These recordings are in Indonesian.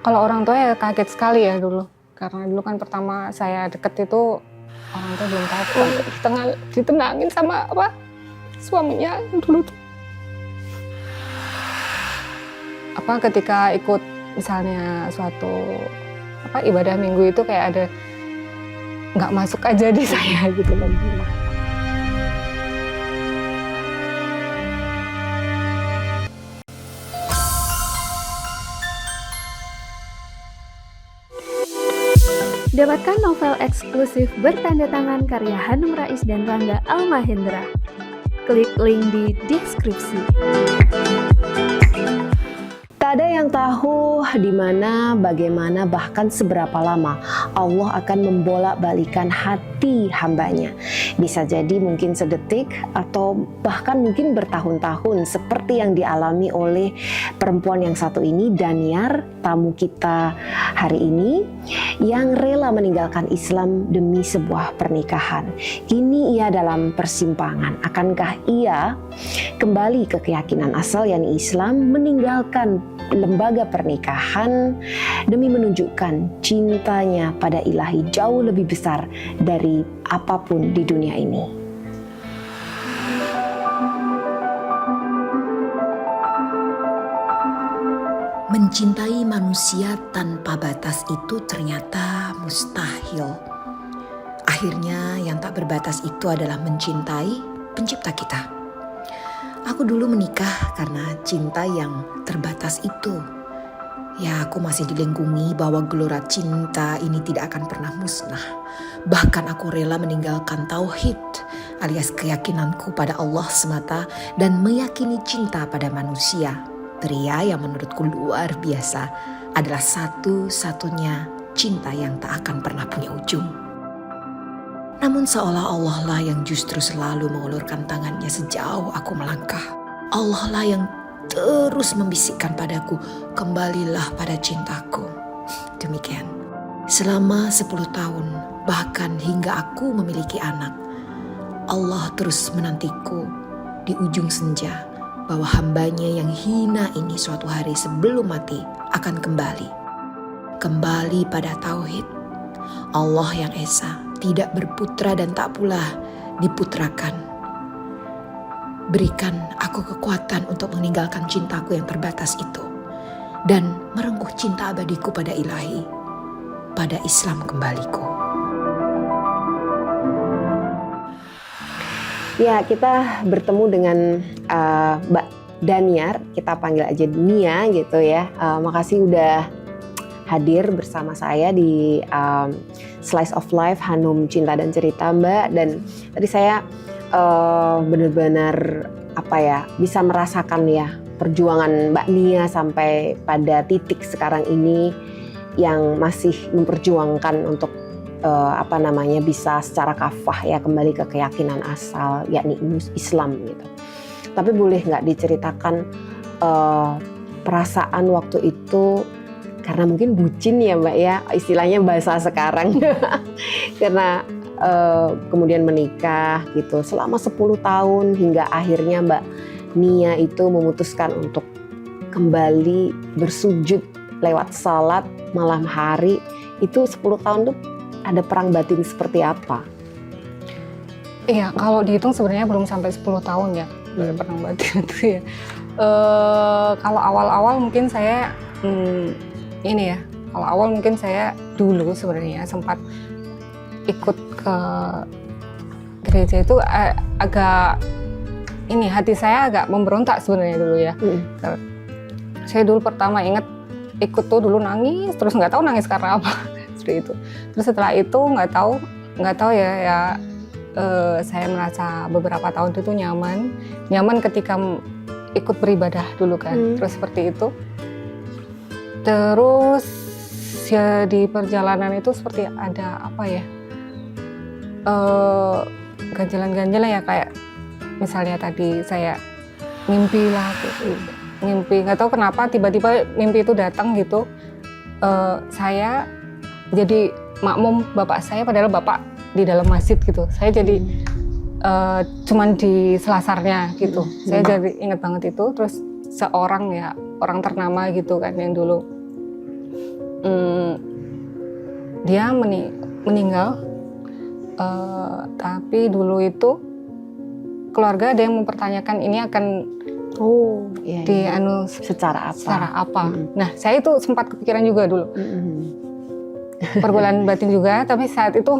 Kalau orang tua ya kaget sekali ya dulu. Karena dulu kan pertama saya deket itu orang tua belum tahu ditenangin sama suaminya dulu tuh. Ketika ikut misalnya suatu ibadah minggu itu kayak ada nggak masuk aja di saya gitu kan. Dapatkan novel eksklusif bertanda tangan karya Hanum Rais dan Rangga Almahendra. Klik link di deskripsi. Tak ada yang tahu di mana, bagaimana, bahkan seberapa lama Allah akan membolak-balikan hati hambanya. Bisa jadi mungkin sedetik atau bahkan mungkin bertahun-tahun seperti yang dialami oleh perempuan yang satu ini, Daniar, tamu kita hari ini, yang rela meninggalkan Islam demi sebuah pernikahan. Kini ia dalam persimpangan. Akankah ia kembali ke keyakinan asal yakni Islam, meninggalkan lembaga pernikahan demi menunjukkan cintanya pada ilahi jauh lebih besar dari apapun di dunia ini? Mencintai manusia tanpa batas itu ternyata mustahil. Akhirnya yang tak berbatas itu adalah mencintai pencipta kita. Aku dulu menikah karena cinta yang terbatas itu. Ya, aku masih dilengkungi bahwa gelora cinta ini tidak akan pernah musnah. Bahkan aku rela meninggalkan tauhid alias keyakinanku pada Allah semata dan meyakini cinta pada manusia. Pria yang menurutku luar biasa adalah satu-satunya cinta yang tak akan pernah punya ujung. Namun seolah Allah lah yang justru selalu mengulurkan tangannya sejauh aku melangkah. Allah lah yang terus membisikkan padaku, kembalilah pada cintaku. Demikian. Selama 10 tahun, bahkan hingga aku memiliki anak, Allah terus menantiku di ujung senja bahwa hambanya yang hina ini suatu hari sebelum mati akan kembali. Kembali pada tauhid. Allah yang esa, tidak berputra dan tak pula diputrakan. Berikan aku kekuatan untuk meninggalkan cintaku yang terbatas itu dan merengkuh cinta abadiku pada ilahi, pada Islam kembaliku. Ya, kita bertemu dengan Mbak Daniar, kita panggil aja Nia gitu ya. Makasih udah hadir bersama saya di Slice of Life Hanum Cinta dan Cerita, Mbak. Dan tadi saya benar-benar bisa merasakan ya perjuangan Mbak Nia sampai pada titik sekarang ini yang masih memperjuangkan untuk bisa secara kafah ya kembali ke keyakinan asal yakni Islam gitu. Tapi boleh nggak diceritakan perasaan waktu itu, karena mungkin bucin ya Mbak ya, istilahnya bahasa sekarang karena kemudian menikah gitu selama 10 tahun hingga akhirnya Mbak Nia itu memutuskan untuk kembali bersujud lewat salat malam hari. Itu 10 tahun tuh ada perang batin seperti apa? Iya, kalau dihitung sebenarnya belum sampai 10 tahun ya perang batin itu ya. Kalau awal-awal mungkin saya kalau awal mungkin saya dulu sebenarnya sempat ikut ke gereja itu agak hati saya agak memberontak sebenarnya dulu ya. Saya dulu pertama ingat ikut tuh dulu nangis, terus nggak tahu nangis karena apa seperti itu. Terus setelah itu nggak tahu ya saya merasa beberapa tahun itu nyaman ketika ikut beribadah dulu kan. Terus seperti itu. Terus ya di perjalanan itu seperti ada ganjalan-ganjalan ya, kayak misalnya tadi saya mimpi nggak tahu kenapa tiba-tiba mimpi itu datang gitu. Saya jadi makmum bapak saya, padahal bapak di dalam masjid gitu. Saya jadi cuman di selasarnya gitu. Saya jadi ingat banget itu. Terus seorang orang ternama gitu kan yang dulu dia meninggal, tapi dulu itu keluarga ada yang mempertanyakan ini akan secara apa. Nah, saya itu sempat kepikiran juga dulu. Pergaulan batin juga, tapi saat itu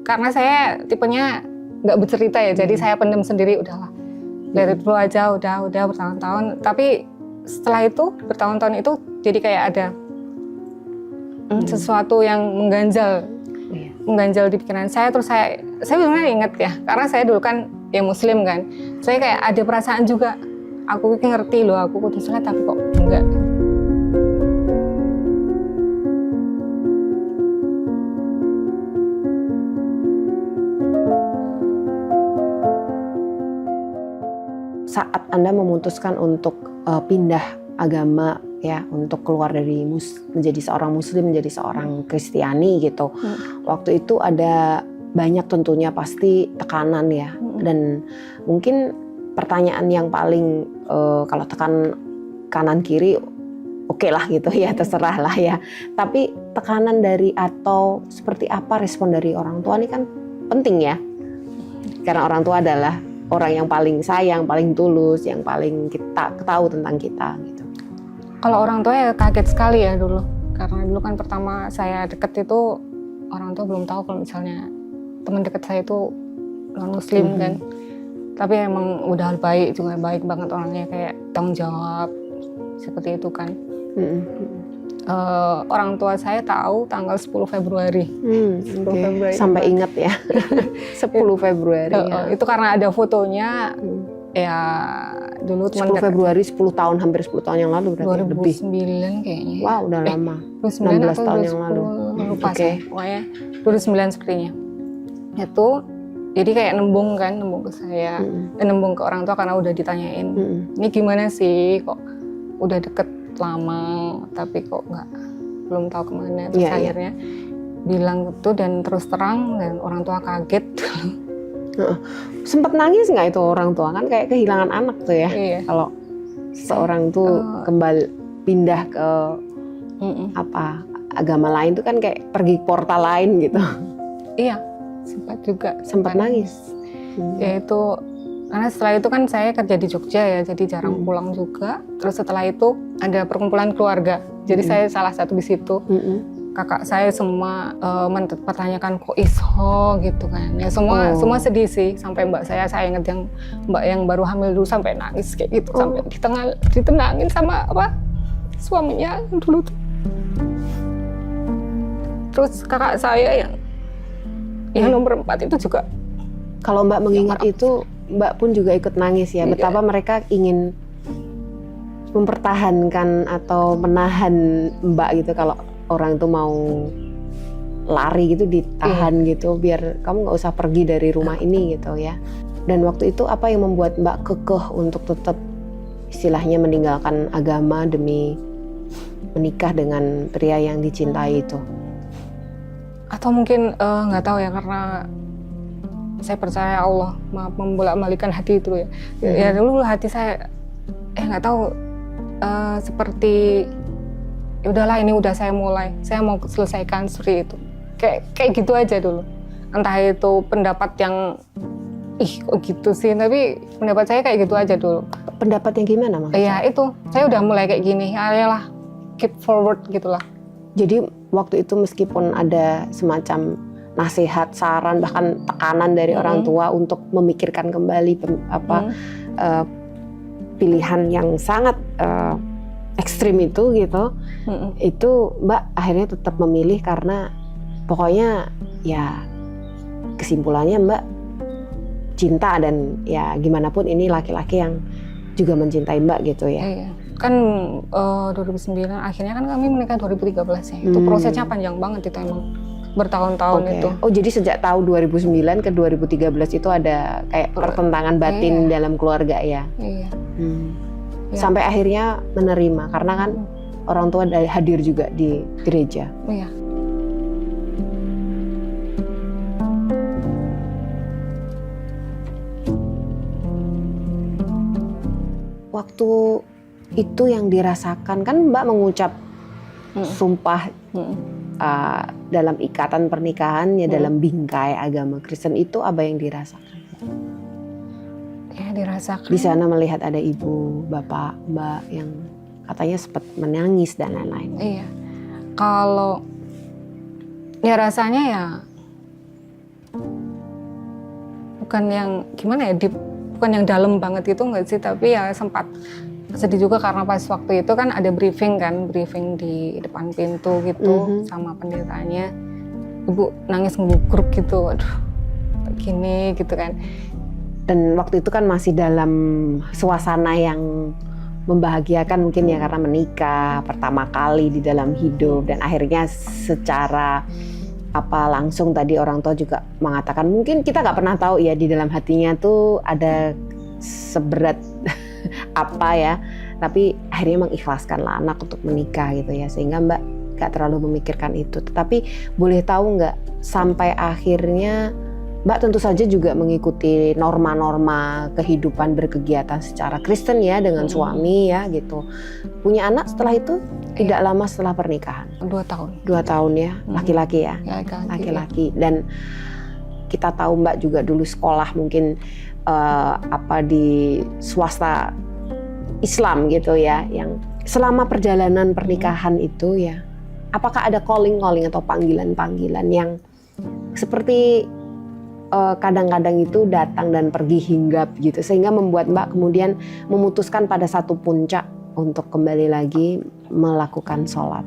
karena saya tipenya nggak bercerita ya, jadi saya pendem sendiri, udahlah. Dari dulu aja, udah bertahun-tahun. Tapi setelah itu, bertahun-tahun itu jadi kayak ada sesuatu yang mengganjal di pikiran saya. Terus saya sebenarnya ingat ya, karena saya dulu kan ya Muslim kan. Saya kayak ada perasaan juga, aku ngerti loh, aku kudu sholat tapi kok enggak. Saat Anda memutuskan untuk pindah agama ya, untuk keluar dari menjadi seorang Muslim menjadi seorang Kristiani gitu. Waktu itu ada banyak tentunya pasti tekanan ya, dan mungkin pertanyaan yang paling kalau tekan kanan kiri oke lah gitu ya, terserah lah ya. Tapi tekanan dari atau seperti apa respon dari orang tua ini kan penting ya, karena orang tua adalah orang yang paling sayang, paling tulus, yang paling kita tahu tentang kita gitu. Kalau orang tua ya kaget sekali ya dulu, karena dulu kan pertama saya deket itu orang tua belum tahu kalau misalnya teman dekat saya itu non Muslim kan. Tapi emang udah baik juga, baik banget orangnya, kayak tanggung jawab seperti itu kan. Orang tua saya tahu tanggal 10 Februari. 10 Februari sampai ingat ya. 10 Februari. Ya. Itu karena ada fotonya. Ya dulu 10 Februari 10 tahun, hampir 10 tahun yang lalu berarti 2009 lebih. kayaknya. Wow, udah lama. 16 tahun yang lalu. Lupa saya. Pokoknya 2009 sepertinya. Itu jadi kayak nembung ke saya, nembung ke orang tua karena udah ditanyain, ini gimana sih, kok udah deket lama tapi kok belum tahu kemana. Terus akhirnya bilang gitu dan terus terang, dan orang tua kaget. Sempet nangis nggak itu orang tua, kan kayak kehilangan anak tuh ya. Kalau seorang tuh kembali pindah ke agama lain tuh kan kayak pergi portal lain gitu. Iya, sempat nangis. Ya itu karena setelah itu kan saya kerja di Jogja ya, jadi jarang pulang juga. Terus setelah itu ada perkumpulan keluarga, jadi saya salah satu di situ. Kakak saya semua mempertanyakan kok iso gitu kan. Ya semua sedih sih, sampai mbak saya ingat mbak yang baru hamil dulu sampai nangis kayak gitu, sampai ditenangin sama suaminya dulu tuh. Terus kakak saya yang nomor 4 itu juga. Kalau mbak mengingat itu, mbak pun juga ikut nangis ya. Betapa mereka ingin mempertahankan atau menahan mbak gitu, kalau orang itu mau lari gitu ditahan gitu, biar kamu nggak usah pergi dari rumah ini gitu ya. Dan waktu itu apa yang membuat mbak kekeh untuk tetap istilahnya meninggalkan agama demi menikah dengan pria yang dicintai itu? Atau mungkin nggak tahu ya, karena saya percaya Allah membolak-balikan hati itu ya. Ya dulu hati saya nggak tahu seperti ya udahlah, ini udah saya mulai, saya mau selesaikan seperti itu. Kayak gitu aja dulu. Entah itu pendapat yang kok gitu sih, tapi pendapat saya kayak gitu aja dulu. Pendapat yang gimana maksudnya? Ya itu, saya udah mulai kayak gini, ayolah keep forward gitulah. Jadi waktu itu meskipun ada semacam nasihat, saran, bahkan tekanan dari orang tua untuk memikirkan kembali pilihan yang sangat ekstrim itu gitu, itu mbak akhirnya tetap memilih karena pokoknya ya kesimpulannya mbak cinta, dan ya gimana pun ini laki-laki yang juga mencintai mbak gitu ya. Iya. Kan 2009 akhirnya kan kami menikah 2013 ya. Itu prosesnya panjang banget, itu emang bertahun-tahun itu. Oh, jadi sejak tahun 2009 ke 2013 itu ada kayak pertentangan batin dalam keluarga ya. Iya. Sampai akhirnya menerima karena kan orang tua hadir juga di gereja. Iya. Waktu itu yang dirasakan kan mbak mengucap sumpah dalam ikatan pernikahan ya dalam bingkai agama Kristen itu apa yang dirasakan? Ya dirasakan. Di sana melihat ada ibu, bapak, mbak yang katanya sempat menangis dan lain-lain. Iya. Kalau ya rasanya ya bukan yang gimana ya, bukan yang dalam banget gitu nggak sih, tapi ya sempat sedih juga karena pas waktu itu kan ada briefing di depan pintu gitu sama pendetanya, ibu nangis ngelugruk gitu, aduh gini gitu kan. Dan waktu itu kan masih dalam suasana yang membahagiakan mungkin ya karena menikah pertama kali di dalam hidup dan akhirnya secara langsung tadi orang tua juga mengatakan mungkin kita nggak pernah tahu ya di dalam hatinya tuh ada seberat apa ya, tapi akhirnya mengikhlaskanlah anak untuk menikah gitu ya, sehingga Mbak gak terlalu memikirkan itu. Tetapi boleh tahu nggak sampai akhirnya Mbak tentu saja juga mengikuti norma-norma kehidupan berkegiatan secara Kristen ya dengan suami ya gitu. Punya anak setelah itu tidak lama setelah pernikahan. 2 tahun. 2 tahun ya, laki-laki ya? Ya, laki-laki. Dan kita tahu Mbak juga dulu sekolah mungkin di swasta Islam gitu ya, yang selama perjalanan pernikahan itu ya, apakah ada calling atau panggilan-panggilan yang seperti kadang-kadang itu datang dan pergi hinggap gitu, sehingga membuat Mbak kemudian memutuskan pada satu puncak untuk kembali lagi melakukan sholat?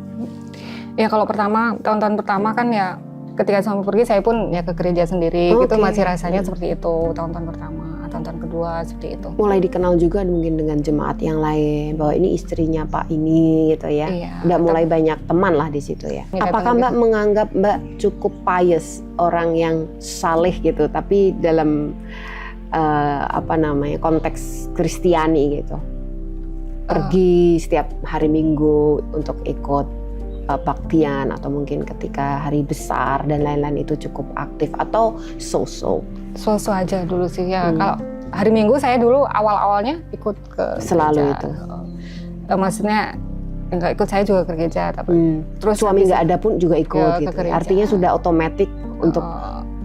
Ya kalau tahun-tahun pertama kan ya ketika suami pergi saya pun ya ke gereja sendiri gitu, masih rasanya seperti itu tahun-tahun pertama. Tahun-tahun kedua seperti itu. Mulai dikenal juga mungkin dengan jemaat yang lain bahwa ini istrinya Pak ini gitu ya. Iya, udah mulai banyak teman lah di situ ya. Apakah Mbak menganggap Mbak cukup pious, orang yang saleh gitu, tapi dalam konteks Kristiani gitu? Pergi setiap hari Minggu untuk ikut baktian atau mungkin ketika hari besar dan lain-lain itu cukup aktif atau so-so aja dulu sih ya. Kalau hari Minggu saya dulu awal-awalnya ikut ke selalu gereja. Itu maksudnya nggak ikut, saya juga ke gereja tapi terus suami nggak ada pun juga ikut gitu. Artinya sudah otomatis untuk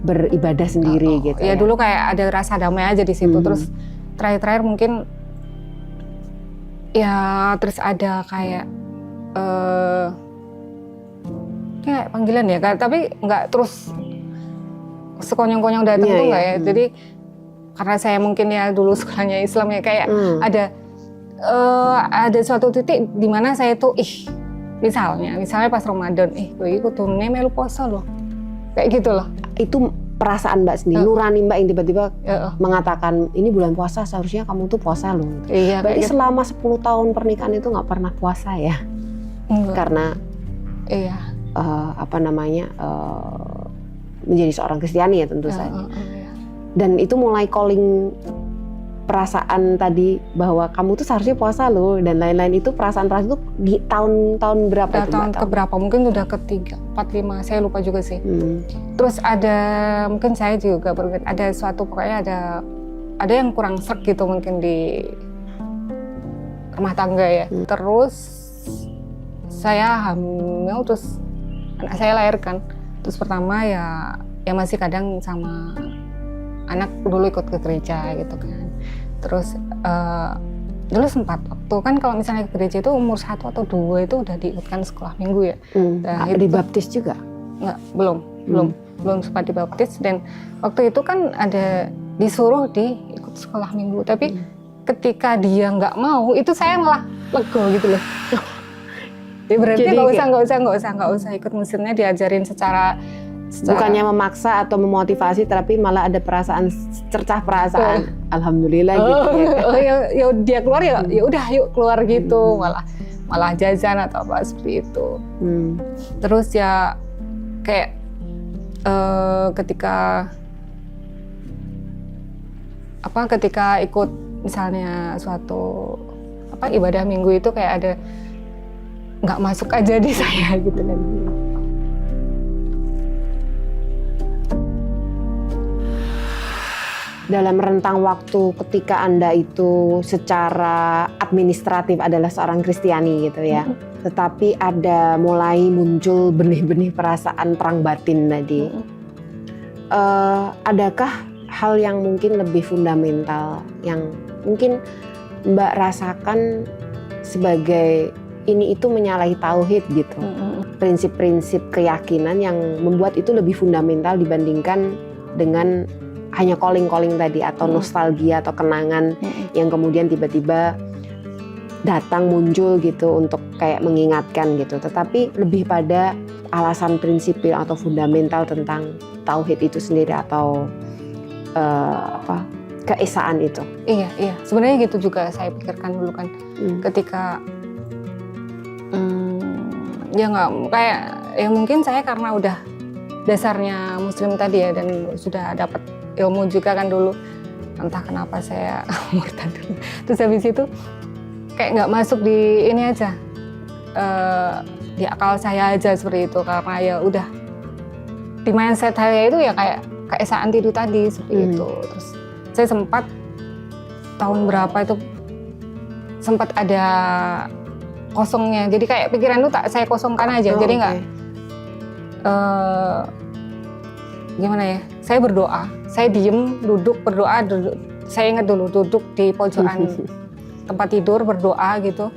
beribadah sendiri gitu ya. Dulu kayak ada rasa damai aja di situ. Terus terakhir mungkin ya terus ada kayak panggilan ya, tapi nggak terus sekonyong-konyong datang tuh nggak ya. Jadi karena saya mungkin ya dulu sekolahnya Islam ya, kayak ada suatu titik di mana saya tuh misalnya pas Ramadan gue ikut turunnya melu poso loh, kayak gitu loh. Itu perasaan Mbak sendiri, nurani Mbak yang tiba-tiba mengatakan ini bulan puasa seharusnya kamu tuh puasa loh. Iya, berarti selama 10 tahun pernikahan itu nggak pernah puasa ya? Karena menjadi seorang Kristiani ya tentu saja. Dan itu mulai calling perasaan tadi bahwa kamu tuh seharusnya puasa loh dan lain-lain, itu perasaan itu di tahun berapa itu? Tahun keberapa? Mungkin udah ke-3, 4, 5, saya lupa juga sih. Terus mungkin saya juga ada suatu, pokoknya ada yang kurang serg gitu mungkin di rumah tangga ya. Terus saya hamil, terus anak saya lahirkan. Terus pertama ya masih kadang sama anak dulu ikut ke gereja gitu kan. Terus dulu sempat waktu kan kalau misalnya ke gereja itu umur 1 atau 2 itu udah diikutkan sekolah minggu ya. Dibaptis juga? Enggak, belum sempat dibaptis. Dan waktu itu kan ada disuruh ikut sekolah minggu, tapi ketika dia nggak mau, itu saya malah lego gitu loh. Ya berarti nggak usah ikut, mesinnya diajarin secara bukannya memaksa atau memotivasi, tapi malah ada perasaan cercah perasaan. Alhamdulillah gitu ya. Ya dia keluar ya udah yuk keluar gitu, malah jajan atau apa seperti itu. Terus ya kayak ketika ikut misalnya suatu ibadah minggu itu kayak ada nggak masuk aja di saya gitu kan. Dalam rentang waktu ketika Anda itu secara administratif adalah seorang Kristiani gitu ya, tetapi ada mulai muncul benih-benih perasaan perang batin tadi. Adakah hal yang mungkin lebih fundamental yang mungkin Mbak rasakan sebagai ini itu menyalahi tauhid gitu? Prinsip-prinsip keyakinan yang membuat itu lebih fundamental dibandingkan dengan hanya calling-calling tadi atau nostalgia atau kenangan yang kemudian tiba-tiba datang muncul gitu untuk kayak mengingatkan gitu, tetapi lebih pada alasan prinsipil atau fundamental tentang tauhid itu sendiri atau keesaan itu. Iya, sebenarnya gitu juga saya pikirkan dulu kan, ketika ya nggak kayak ya mungkin saya karena udah dasarnya Muslim tadi ya dan sudah dapat ilmu juga kan dulu, entah kenapa saya murtad dulu. Terus habis itu kayak nggak masuk di ini aja, di akal saya aja seperti itu, karena ya udah di mindset saya itu ya kayak keesaan itu tadi seperti itu. Terus saya sempat tahun berapa itu sempat ada kosongnya, jadi kayak pikiran itu tak saya kosongkan aja, jadi nggak gimana ya, saya berdoa, saya diem duduk berdoa, saya ingat dulu duduk di pojokan tempat tidur berdoa gitu.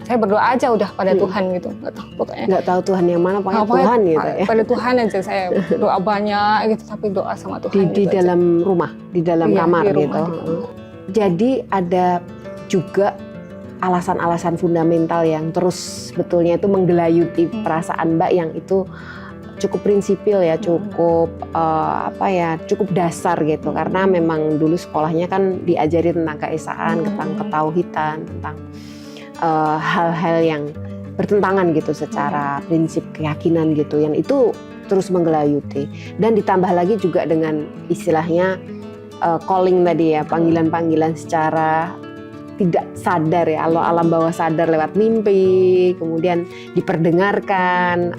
Saya berdoa aja udah pada Tuhan gitu, nggak tahu pokoknya. Nggak tahu Tuhan yang mana, pokoknya Tuhan gitu ya. Pada Tuhan aja saya doa banyak gitu, tapi doa sama Tuhan. Di gitu dalam aja. Rumah, di dalam kamar di rumah, gitu. gitu. Jadi ada juga alasan-alasan fundamental yang terus sebetulnya itu menggelayuti perasaan Mbak yang itu cukup prinsipil ya, cukup cukup dasar gitu, karena memang dulu sekolahnya kan diajari tentang keesaan, tentang ketauhidan, tentang hal-hal yang bertentangan gitu secara prinsip keyakinan gitu, yang itu terus menggelayuti dan ditambah lagi juga dengan istilahnya calling tadi ya, panggilan-panggilan secara tidak sadar ya, alam bawah sadar lewat mimpi, kemudian diperdengarkan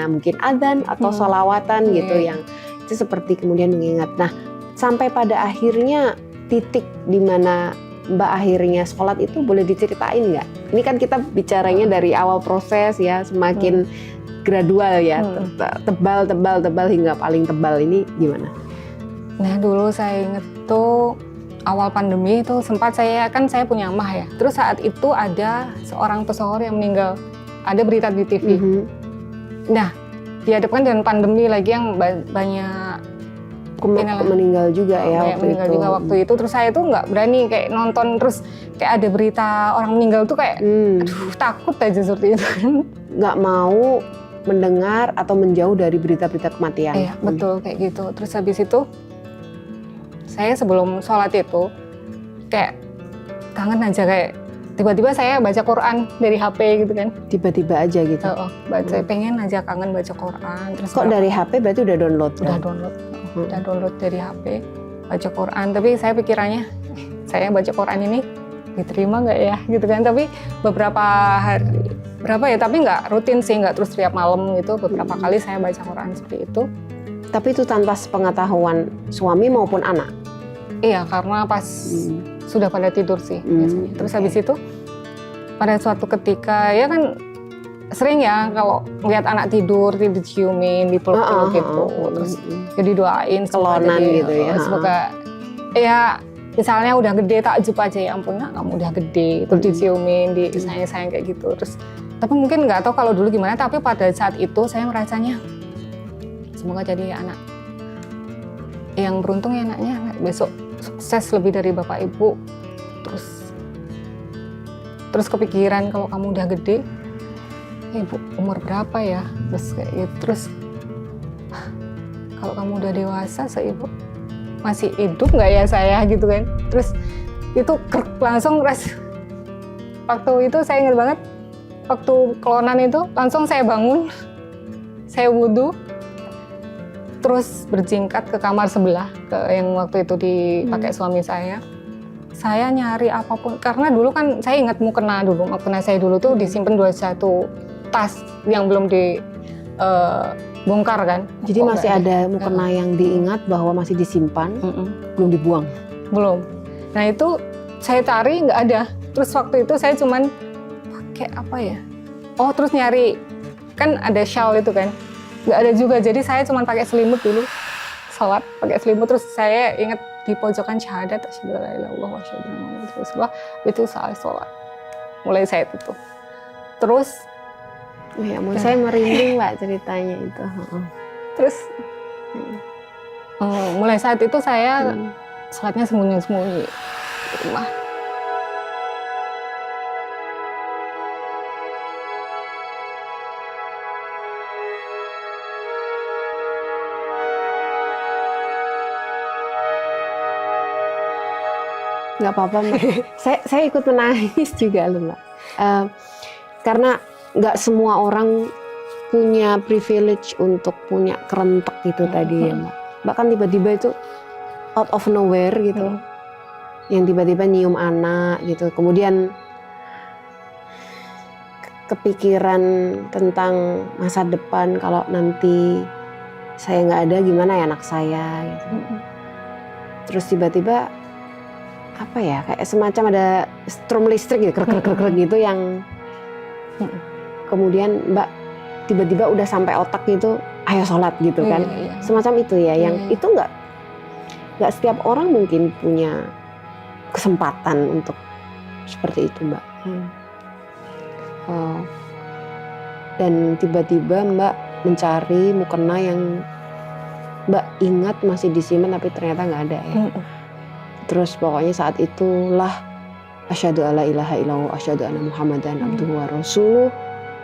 mungkin adzan atau sholawatan gitu, yang itu seperti kemudian mengingat. Nah, sampai pada akhirnya titik di mana Mbak akhirnya sholat itu boleh diceritain nggak? Ini kan kita bicaranya dari awal proses ya, semakin gradual ya, tebal hingga paling tebal, ini gimana? Nah dulu saya inget tuh awal pandemi itu sempat saya punya mah ya. Terus saat itu ada seorang pesohor yang meninggal. Ada berita di TV. Nah, dihadapkan dengan pandemi lagi yang banyak meninggal juga ya waktu itu. Waktu itu. Terus saya tuh nggak berani kayak nonton, terus kayak ada berita orang meninggal tuh kayak aduh takut aja seperti itu. Nggak mau mendengar atau menjauh dari berita-berita kematian. Iya, betul kayak gitu. Terus habis itu saya sebelum sholat itu kayak kangen aja, kayak tiba-tiba saya baca Quran dari HP gitu kan. Tiba-tiba aja gitu? Baca, pengen aja kangen baca Quran. Terus kok dari HP berarti udah download? Udah download dari HP, baca Quran. Tapi saya pikirannya, saya baca Quran ini diterima nggak ya gitu kan. Tapi beberapa hari, tapi nggak rutin sih, nggak terus tiap malam gitu. Beberapa kali saya baca Quran seperti itu. Tapi itu tanpa sepengetahuan suami maupun anak? Iya, karena pas sudah pada tidur sih biasanya. Terus habis itu pada suatu ketika ya kan sering ya kalau ngeliat anak tidur diciumin, dipeluk-peluk gitu. Terus jadi doain kelonan gitu ya. Semoga ya misalnya udah gede takjub aja, ya ampun nak kamu udah gede, terus diciumin, disayang-sayang kayak gitu. Terus tapi mungkin nggak tahu kalau dulu gimana, tapi pada saat itu saya merasanya semoga jadi anak yang beruntung ya, anaknya besok sukses lebih dari bapak ibu. Terus kepikiran kalau kamu udah gede, ibu umur berapa ya, terus kayak gitu. Terus kalau kamu udah dewasa, seibu masih hidup nggak ya saya gitu kan. Terus itu langsung waktu itu saya ingat banget, waktu kelonan itu langsung saya bangun, saya wudhu, terus berjingkat ke kamar sebelah, yang waktu itu dipakai suami saya. Saya nyari apapun, karena dulu kan saya ingat mukena saya dulu tuh disimpan 21 tas yang belum dibongkar kan. Jadi masih ada mukena yang diingat bahwa masih disimpan, belum dibuang? Belum. Nah itu saya cari nggak ada. Terus waktu itu saya cuman pakai pakai apa ya? Oh, terus nyari, kan ada shawl itu kan, nggak ada juga. Jadi saya cuma pakai selimut dulu, sholat pakai selimut. Terus saya ingat di pojokan syahadat, asyhadu alla ilaha illallah wa asyhadu anna muhammadar rasulullah, itu saya sholat. Mulai saya tutup. Terus, Ya, saya merinding Mbak ceritanya itu. terus mulai saat itu saya sholatnya sembunyi-sembunyi di rumah. Nggak apa-apa Mbak. saya ikut menangis juga loh Mbak. Karena nggak semua orang punya privilege untuk punya kerentek gitu tadi ya Mbak. Bahkan tiba-tiba itu out of nowhere gitu. Yang tiba-tiba nyium anak gitu. Kemudian kepikiran tentang masa depan, kalau nanti saya nggak ada gimana ya anak saya gitu. Terus tiba-tiba apa ya, kayak semacam ada strum listrik gitu, krek gitu yang kemudian Mbak tiba-tiba udah sampai otak gitu, ayo sholat gitu kan. Iya. Semacam itu ya, yang itu nggak setiap orang mungkin punya kesempatan untuk seperti itu Mbak. Dan tiba-tiba Mbak mencari mukena yang Mbak ingat masih disimpan tapi ternyata nggak ada ya. Terus pokoknya saat itulah asyhadu alla ilaha illallah asyhadu anna muhammadan abduhu wa rasuluh.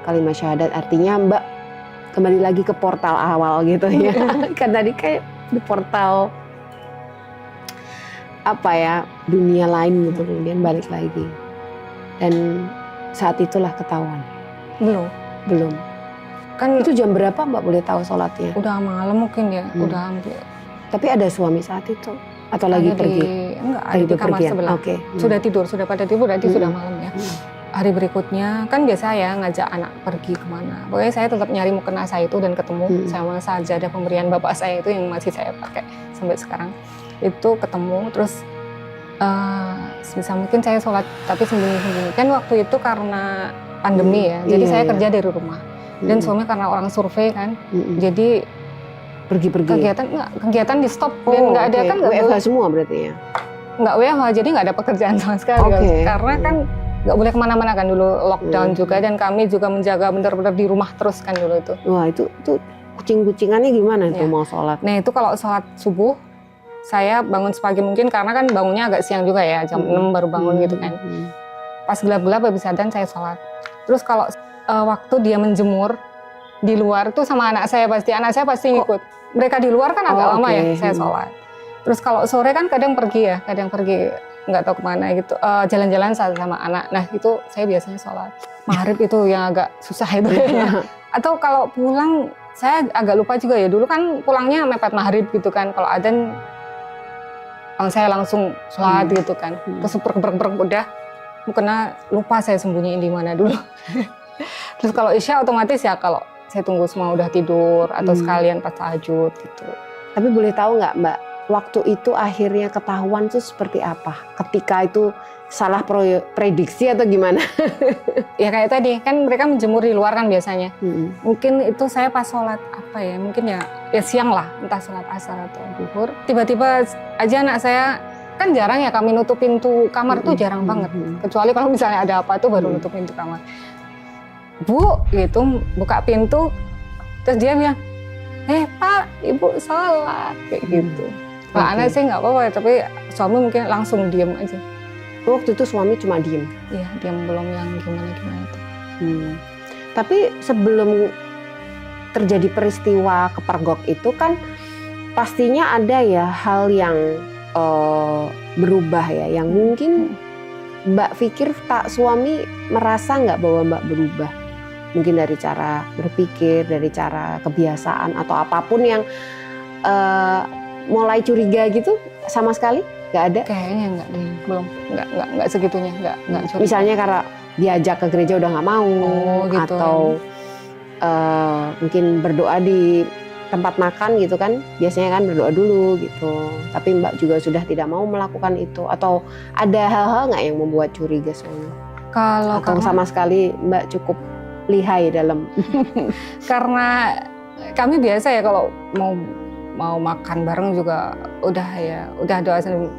Kalimat syahadat artinya Mbak kembali lagi ke portal awal gitu ya. Kan tadi kayak di portal apa ya, dunia lain gitu, kemudian balik lagi. Dan saat itulah ketahuan. Belum. Kan Itu jam berapa Mbak boleh tahu sholatnya? udah malam mungkin ya, udah hampir. Tapi ada suami saat itu? Atau lagi pergi? Enggak, ada di kamar sebelah. Oke. Sudah tidur, sudah pada tidur, berarti sudah malam ya. Hari berikutnya, kan biasa ya ngajak anak pergi kemana. Pokoknya saya tetap nyari mukena saya itu dan ketemu sama sajadah pemberian bapak saya itu yang masih saya pakai sampai sekarang. Itu ketemu, terus sebisa mungkin saya sholat, tapi sembunyi-sembunyi. Kan waktu itu karena pandemi ya, jadi saya kerja dari rumah. Dan suami karena orang survei kan, jadi pergi-pergi. Kegiatan di stop dan nggak ada kan, nggak WFH boleh, semua berarti ya? nggak WFH, jadi nggak ada pekerjaan sama sekali. Karena kan nggak boleh kemana-mana kan dulu, lockdown juga, dan kami juga menjaga benar-benar di rumah terus kan dulu itu. Wah itu kucing-kucingannya gimana itu mau sholat? Nah itu kalau sholat subuh saya bangun sepagi mungkin, karena kan bangunnya agak siang juga ya, jam 6 baru bangun gitu kan. Pas gelap-gelap habis adzan saya sholat. Terus kalau waktu dia menjemur di luar tuh sama anak saya pasti ngikut. Mereka di luar kan agak lama ya saya sholat. Terus kalau sore kan kadang pergi nggak tahu kemana gitu, jalan-jalan sama anak. Nah itu saya biasanya sholat. Maghrib itu yang agak susah itu ya. Atau kalau pulang saya agak lupa juga ya, dulu kan pulangnya mepet maghrib gitu kan. Kalau adzan saya langsung sholat gitu kan. Terus bergerak udah, mukena lupa saya sembunyiin di mana dulu. Terus kalau isya otomatis ya kalau saya tunggu semua udah tidur atau sekalian pas tahajud gitu. Tapi boleh tahu nggak Mbak, waktu itu akhirnya ketahuan tuh seperti apa? Ketika itu salah prediksi atau gimana? Ya kayak tadi kan mereka menjemur di luar kan biasanya. Mungkin itu saya pas sholat apa ya? Mungkin ya siang lah, entah sholat asar atau zuhur. Tiba-tiba aja anak saya, kan jarang ya kami nutup pintu kamar tuh jarang banget. Kecuali kalau misalnya ada apa tuh baru nutup pintu kamar. Bu, gitu buka pintu, terus dia bilang, Pak, Ibu sholat kayak gitu. Nah, anak sih nggak apa-apa, tapi suami mungkin langsung diem aja. Waktu itu suami cuma diem? Iya, diem, belum yang gimana-gimana itu. Tapi sebelum terjadi peristiwa kepergok itu kan pastinya ada ya hal yang berubah ya, yang mungkin Mbak pikir suami merasa nggak bahwa Mbak berubah? Mungkin dari cara berpikir, dari cara kebiasaan atau apapun yang mulai curiga gitu, sama sekali nggak ada? Kayaknya nggak deh, belum, nggak segitunya, nggak curiga. Misalnya karena diajak ke gereja udah nggak mau, gitu. Atau mungkin berdoa di tempat makan gitu kan, biasanya kan berdoa dulu gitu. Tapi Mbak juga sudah tidak mau melakukan itu, atau ada hal-hal nggak yang membuat curiga suami? Kalau Atau sama sekali Mbak cukup lihai dalam karena kami biasa ya kalau mau makan bareng juga udah doa sendiri.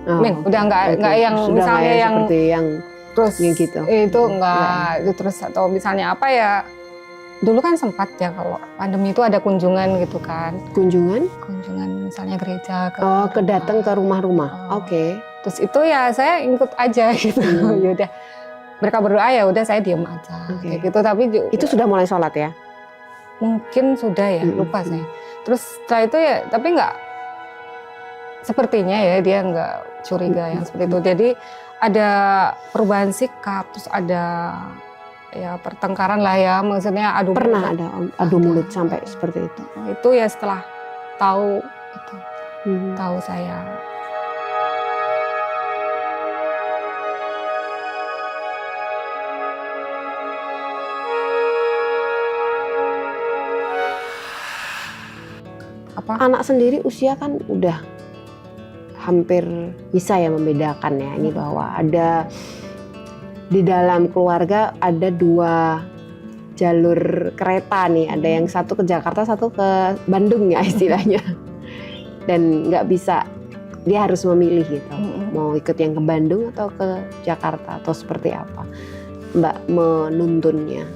Udah nggak yang Sudah misalnya kayak yang seperti yang terus gitu. itu enggak terus atau misalnya apa ya, dulu kan sempat ya kalau pandemi itu ada kunjungan gitu kan, kunjungan misalnya gereja ke datang ke rumah-rumah. Oke. Terus itu ya saya ikut aja gitu. Ya udah mereka berdoa ya udah saya diem aja kayak gitu. Tapi itu sudah mulai sholat ya? Mungkin sudah ya, lupa saya. Terus setelah itu ya tapi nggak sepertinya ya dia nggak curiga yang seperti itu. Jadi ada perubahan sikap, terus ada ya pertengkaran lah ya, maksudnya pernah ada adu mulut sampai seperti itu. Itu ya setelah tahu itu, tahu saya. Anak sendiri usia kan udah hampir bisa ya membedakan ya ini bahwa ada di dalam keluarga ada 2 jalur kereta nih, ada yang satu ke Jakarta, satu ke Bandung ya istilahnya, dan nggak bisa, dia harus memilih gitu, mau ikut yang ke Bandung atau ke Jakarta atau seperti apa Mbak menuntunnya,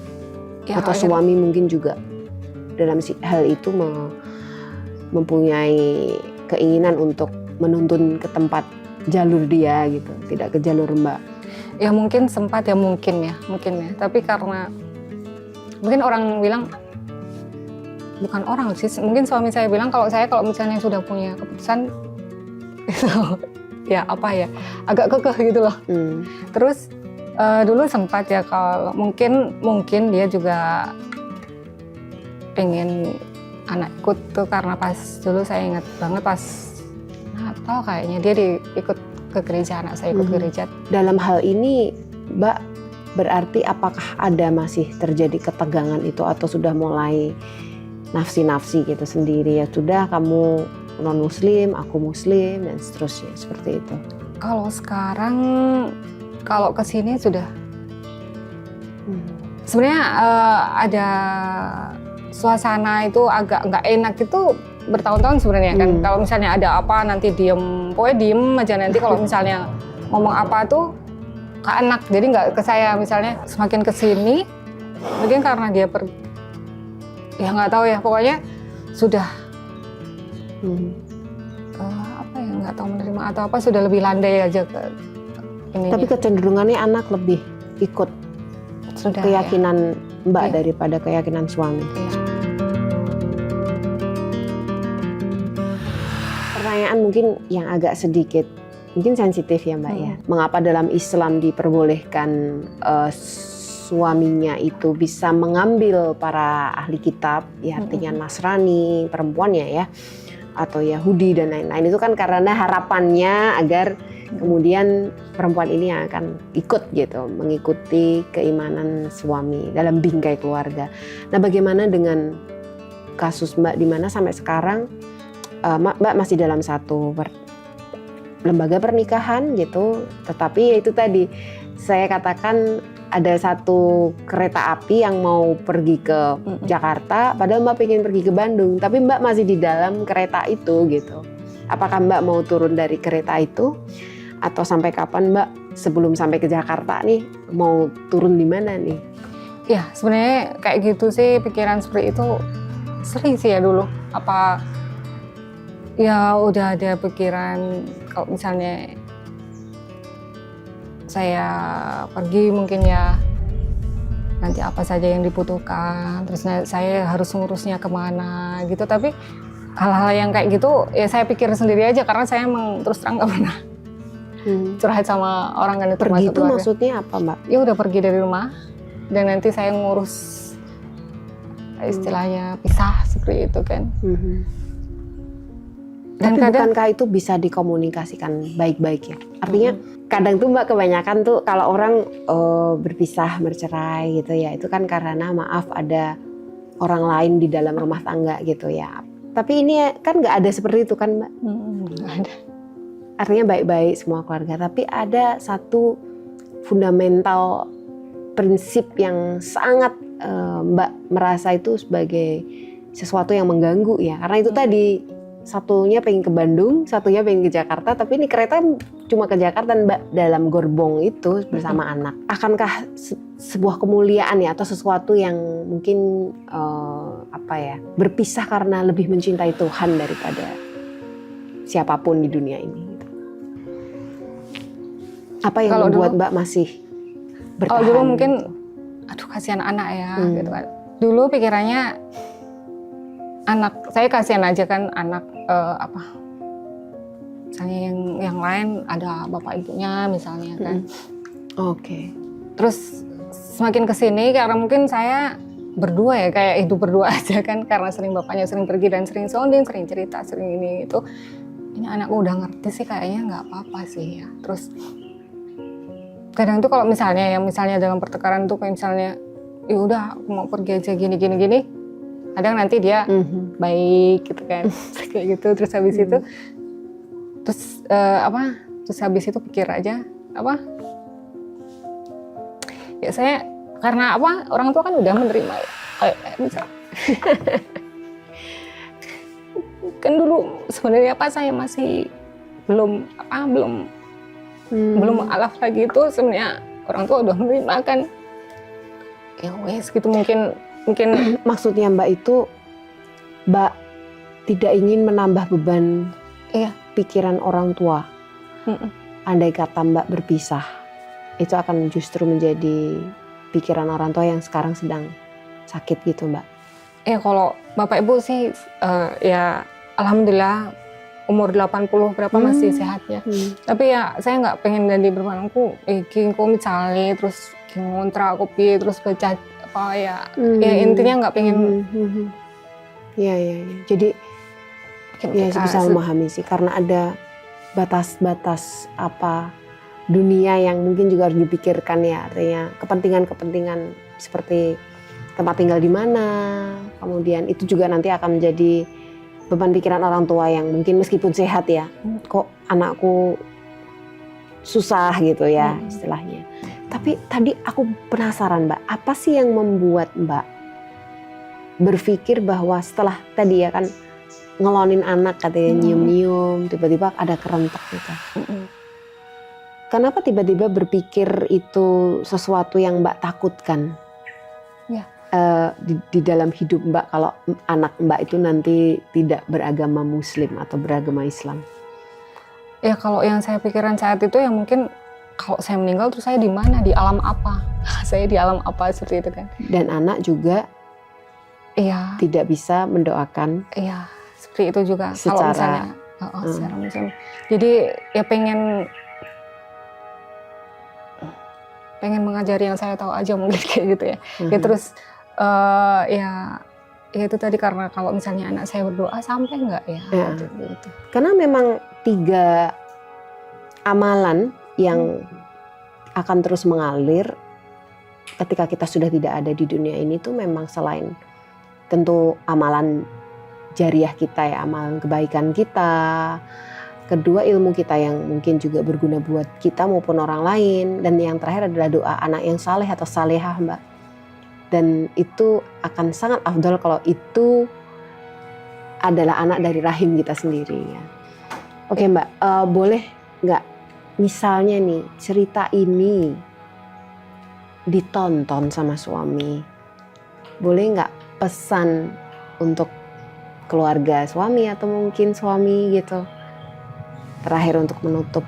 atau suami mungkin juga dalam hal itu mempunyai keinginan untuk menuntun ke tempat jalur dia gitu, tidak ke jalur Mbak. Ya mungkin sempat ya mungkin ya. Tapi karena mungkin orang bilang, bukan orang sih, mungkin suami saya bilang kalau misalnya sudah punya keputusan itu ya apa ya agak kekeh gitu loh. Terus dulu sempat ya kalau mungkin dia juga pengen anak ikut tuh karena pas dulu saya ingat banget pas Natal kayaknya dia ikut ke gereja, anak saya ikut gereja. Dalam hal ini Mbak berarti apakah ada masih terjadi ketegangan itu atau sudah mulai nafsi-nafsi gitu sendiri ya, sudah kamu non muslim, aku muslim dan seterusnya seperti itu? Kalau sekarang kalau kesini sudah sebenarnya ada suasana itu agak nggak enak itu bertahun-tahun sebenarnya kan. Kalau misalnya ada apa nanti pokoknya diem aja, nanti kalau misalnya ngomong apa tuh ke anak, jadi nggak ke saya. Misalnya semakin kesini mungkin karena dia ya nggak tahu ya, pokoknya sudah apa ya, nggak tahu menerima atau apa, sudah lebih landai aja ke ini. Tapi kecenderungannya anak lebih ikut sudah keyakinan Mbak daripada keyakinan suami. Pertanyaan mungkin yang agak sedikit mungkin sensitif ya Mbak ya. Mengapa dalam Islam diperbolehkan suaminya itu bisa mengambil para ahli kitab, ya artinya Nasrani, perempuannya ya, atau Yahudi dan lain-lain, itu kan karena harapannya agar kemudian perempuan ini yang akan ikut gitu, mengikuti keimanan suami dalam bingkai keluarga. Nah, bagaimana dengan kasus Mbak di mana sampai sekarang Mbak masih dalam satu lembaga pernikahan gitu, tetapi itu tadi saya katakan ada satu kereta api yang mau pergi ke Jakarta, padahal Mbak pengen pergi ke Bandung, tapi Mbak masih di dalam kereta itu gitu. Apakah Mbak mau turun dari kereta itu? Atau sampai kapan Mbak sebelum sampai ke Jakarta nih mau turun di mana nih? Ya sebenarnya kayak gitu sih, pikiran seperti itu sering sih ya dulu. Apa ya udah ada pikiran kalau misalnya saya pergi mungkin ya nanti apa saja yang dibutuhkan, terus saya harus ngurusnya kemana gitu. Tapi hal-hal yang kayak gitu ya saya pikir sendiri aja, karena saya emang terus terang gak pernah curhat sama orang kan. Itu pergi itu maksudnya apa Mbak? Ya udah pergi dari rumah dan nanti saya ngurus istilahnya pisah seperti itu kan. Dan bukankah itu bisa dikomunikasikan baik-baik ya? Artinya kadang tuh Mbak kebanyakan tuh kalau orang berpisah, bercerai gitu ya, itu kan karena maaf ada orang lain di dalam rumah tangga gitu ya. Tapi ini kan nggak ada seperti itu kan Mbak? Nggak ada. Artinya baik-baik semua keluarga, tapi ada satu fundamental prinsip yang sangat Mbak merasa itu sebagai sesuatu yang mengganggu ya? Karena itu tadi, satunya pengen ke Bandung, satunya pengen ke Jakarta, tapi ini kereta cuma ke Jakarta Mbak dalam gerbong itu bersama anak. Akankah sebuah kemuliaan ya atau sesuatu yang mungkin berpisah karena lebih mencintai Tuhan daripada siapapun di dunia ini? Apa yang Kalau membuat dulu- Mbak masih bertahan? Kalau dulu mungkin, gitu? aduh kasihan anak ya, gitu kan. Dulu pikirannya anak, saya kasihan aja kan anak misalnya yang lain ada bapak ibunya misalnya kan. Oke. Terus semakin kesini karena mungkin saya berdua ya, kayak hidup berdua aja kan, karena sering bapaknya sering pergi dan sering sounding, sering cerita, sering ini itu. Ini anakku udah ngerti sih kayaknya nggak apa-apa sih ya. Terus kadang tuh kalau misalnya dalam pertengkaran tuh kayak misalnya, ya udah aku mau pergi aja gini. Kadang nanti dia baik gitu kan, kayak gitu. Terus habis itu, terus habis itu pikir aja ya saya karena orang tua kan udah menerima ya, kayak misal kan dulu sebenarnya saya masih belum mualaf lagi itu, sebenarnya orang tua udah menerima kan, ya wes gitu. Mungkin Maksudnya Mbak itu, Mbak tidak ingin menambah beban pikiran orang tua. Andai kata Mbak berpisah, itu akan justru menjadi pikiran orang tua yang sekarang sedang sakit gitu Mbak. Ya kalau bapak ibu sih ya alhamdulillah umur 80 berapa masih sehat ya. Tapi ya saya nggak pengen jadi bermanangku kok misalnya terus ngontrak kopi terus baca ya intinya nggak pengen. Ya. Jadi ya bisa memahami sih, karena ada batas-batas dunia yang mungkin juga harus dipikirkan ya, artinya kepentingan seperti tempat tinggal di mana, kemudian itu juga nanti akan menjadi beban pikiran orang tua yang mungkin meskipun sehat ya, kok anakku susah gitu ya istilahnya. Tapi tadi aku penasaran Mbak, apa sih yang membuat Mbak berpikir bahwa setelah tadi ya kan ngelonin anak katanya nyium-nyium, tiba-tiba ada kerentak gitu. Kenapa tiba-tiba berpikir itu sesuatu yang Mbak takutkan? Ya. Di dalam hidup Mbak kalau anak Mbak itu nanti tidak beragama Muslim atau beragama Islam? Ya kalau yang saya pikiran saat itu ya mungkin kalau saya meninggal terus saya di mana, di alam apa? Saya di alam apa seperti itu kan? Dan anak juga tidak bisa mendoakan. Iya, seperti itu juga. Kalau misalnya secara Muslim. Jadi ya pengen mengajari yang saya tahu aja mungkin kayak gitu ya. Ya terus ya itu tadi, karena kalau misalnya anak saya berdoa sampai nggak ya? Gitu. Karena memang 3 amalan yang akan terus mengalir ketika kita sudah tidak ada di dunia ini tuh memang selain tentu amalan jariah kita ya, amalan kebaikan kita, kedua ilmu kita yang mungkin juga berguna buat kita maupun orang lain, dan yang terakhir adalah doa anak yang saleh atau salehah Mbak. Dan itu akan sangat afdal kalau itu adalah anak dari rahim kita sendiri ya. Oke Mbak, boleh nggak misalnya nih cerita ini ditonton sama suami, boleh nggak pesan untuk keluarga suami atau mungkin suami gitu, terakhir untuk menutup,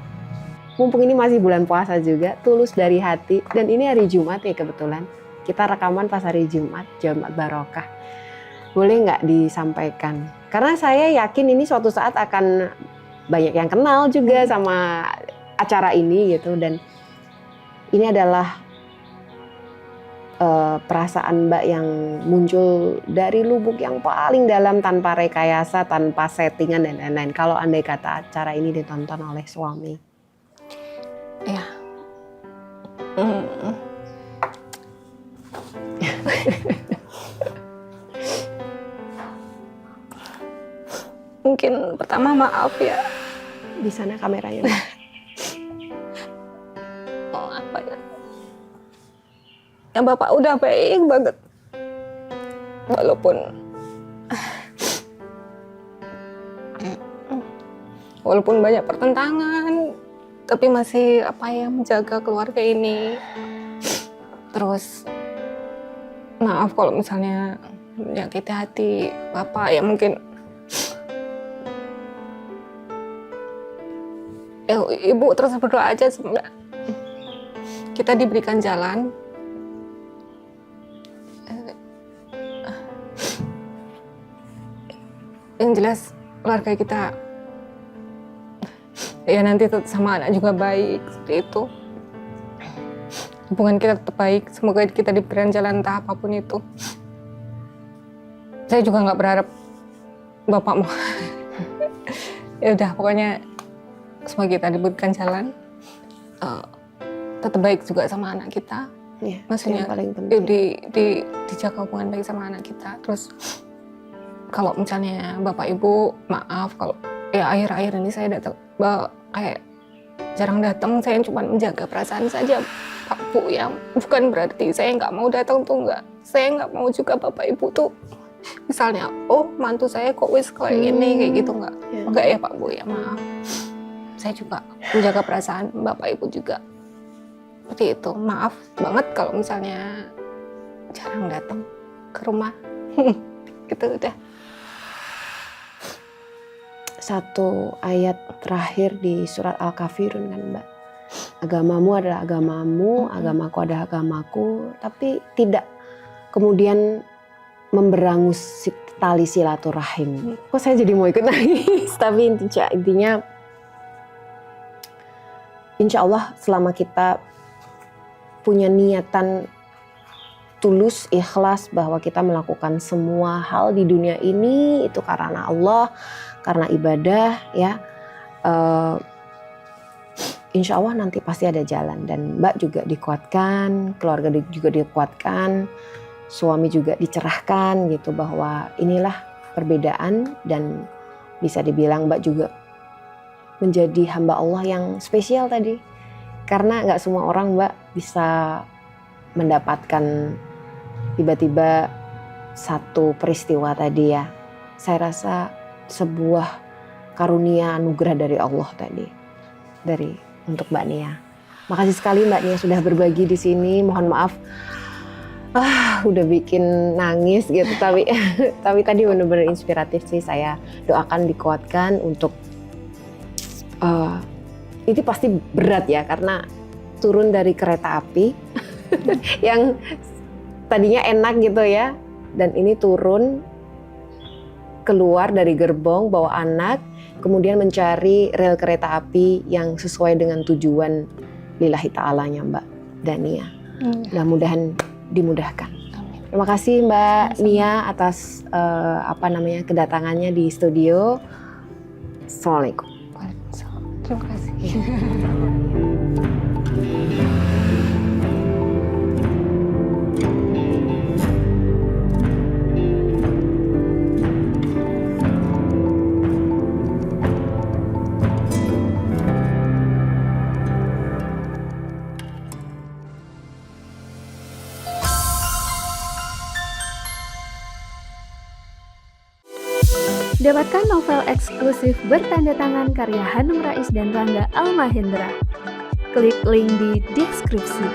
mumpung ini masih bulan puasa juga, tulus dari hati, dan ini hari Jumat ya kebetulan kita rekaman pas hari Jumat barokah, boleh nggak disampaikan? Karena saya yakin ini suatu saat akan banyak yang kenal juga sama acara ini gitu, dan ini adalah perasaan Mbak yang muncul dari lubuk yang paling dalam, tanpa rekayasa, tanpa settingan dan lain-lain. Kalau andai kata acara ini ditonton oleh suami, ya mungkin pertama maaf ya, di sana kameranya. apa ya, Bapak udah baik banget. Walaupun banyak pertentangan, tapi masih menjaga keluarga ini. Terus maaf kalau misalnya menyakiti hati Bapak, ya mungkin Ibu terus berdoa aja, semoga kita diberikan jalan. Yang jelas keluarga kita ya nanti sama anak juga baik, seperti itu. Hubungan kita tetap baik, semoga kita diberikan jalan entah apapun itu. Saya juga nggak berharap Bapak mau ya udah, pokoknya semoga kita diberikan jalan, tetap baik juga sama anak kita. Ya, Maksudnya yang paling penting. dijaga hubungan baik sama anak kita. Terus kalau misalnya Bapak Ibu maaf kalau ya akhir-akhir ini saya datang kayak jarang datang, saya cuma menjaga perasaan saja Pak Bu, ya bukan berarti saya nggak mau datang tuh, nggak. Saya nggak mau juga Bapak Ibu tuh misalnya mantu saya kok wis kayak gini kayak gitu, nggak ya Pak Bu, ya maaf. Saya juga menjaga perasaan Bapak Ibu juga seperti itu. Maaf banget kalau misalnya jarang datang ke rumah. Gitu udah. Satu ayat terakhir di surat Al-Kafirun kan Mbak, agamamu adalah agamamu, agamaku adalah agamaku, tapi tidak kemudian memberangus tali silaturahim. Kok saya jadi mau ikut nangis? Tapi intinya insya Allah selama kita punya niatan tulus, ikhlas bahwa kita melakukan semua hal di dunia ini itu karena Allah, karena ibadah, ya insya Allah nanti pasti ada jalan. Dan Mbak juga dikuatkan, keluarga juga dikuatkan, suami juga dicerahkan gitu, bahwa inilah perbedaan. Dan bisa dibilang Mbak juga menjadi hamba Allah yang spesial tadi, karena nggak semua orang Mbak bisa mendapatkan tiba-tiba satu peristiwa tadi ya. Saya rasa sebuah karunia anugerah dari Allah tadi, untuk Mbak Nia. Makasih sekali Mbak Nia sudah berbagi di sini. Mohon maaf udah bikin nangis gitu, tapi tadi benar-benar inspiratif sih. Saya doakan dikuatkan untuk itu pasti berat ya, karena turun dari kereta api yang tadinya enak gitu ya, dan ini turun keluar dari gerbong bawa anak, kemudian mencari rel kereta api yang sesuai dengan tujuan lillahi ta'alanya Mbak Dania. Mudah-mudahan dimudahkan. Terima kasih Mbak Nia atas kedatangannya di studio. Assalamualaikum. Terima kasih. Dapatkan novel eksklusif bertanda tangan karya Hanum Rais dan Rangga Almahendra. Klik link di deskripsi.